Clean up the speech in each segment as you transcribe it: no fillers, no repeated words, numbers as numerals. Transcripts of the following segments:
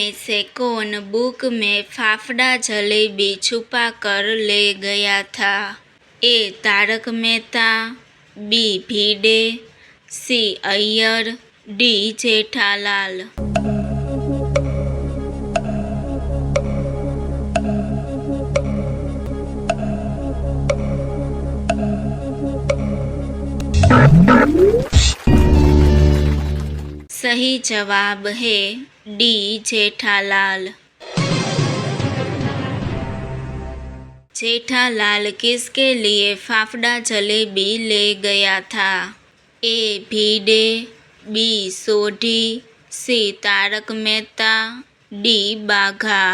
में से कौन बुक में फाफड़ा जलेबी छुपा कर ले गया था? ए तारक मेहता, बी भिड़े, सी अय्यर, डी जेठालाल। सही जवाब है डी जेठालाल। जेठालाल किसके लिए फाफड़ा जलेबी ले गया था? ए भिड़े, बी सोढ़ी, सी तारक मेहता, डी बाघा।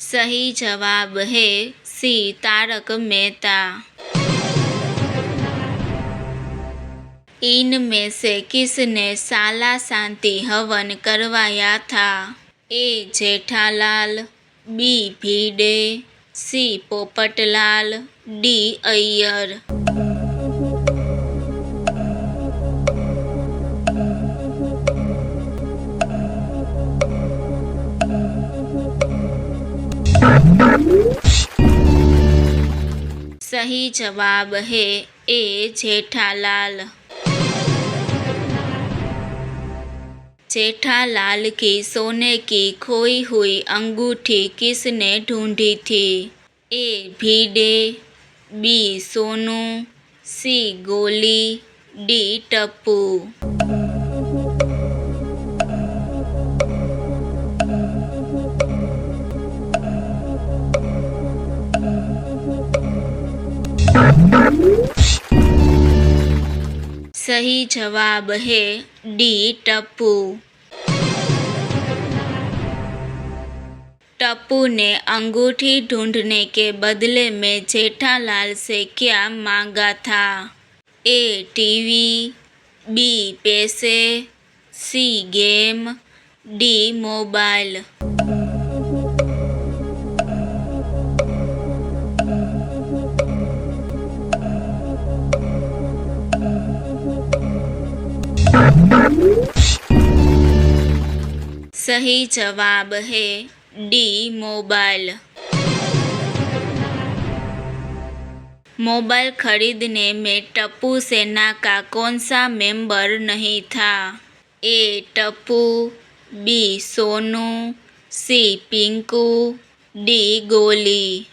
सही जवाब है सी तारक मेहता। इनमें से किसने साला शांति हवन करवाया था? ए जेठालाल, बी भिड़े, सी पोपटलाल, डी अय्यर। सही जवाब है ए जेठालाल। जेठालाल की सोने की खोई हुई अंगूठी किसने ढूंढी थी? ए भिड़े, बी सोनू, सी गोली, डी टप्पू। सही जवाब है डी टप्पू। टप्पू ने अंगूठी ढूंढने के बदले में जेठालाल से क्या मांगा था? ए टीवी, बी पैसे, सी गेम, डी मोबाइल। सही जवाब है डी मोबाइल। मोबाइल खरीदने में टप्पू सेना का कौन सा मेंबर नहीं था? ए टप्पू, बी सोनू, सी पिंकू, डी गोली।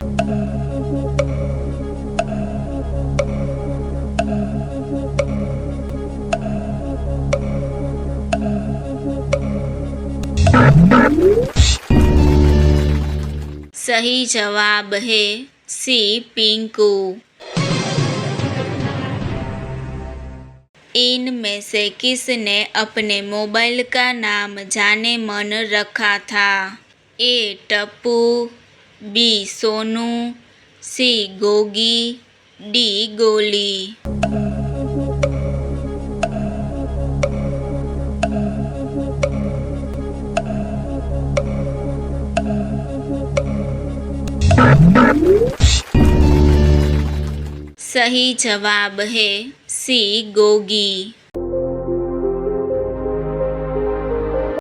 सही जवाब है सी पिंकू। इनमें से किसने अपने मोबाइल का नाम जाने मन रखा था? ए टप्पू, बी सोनू, सी गोगी, डी गोली। सही जवाब है सी गोगी।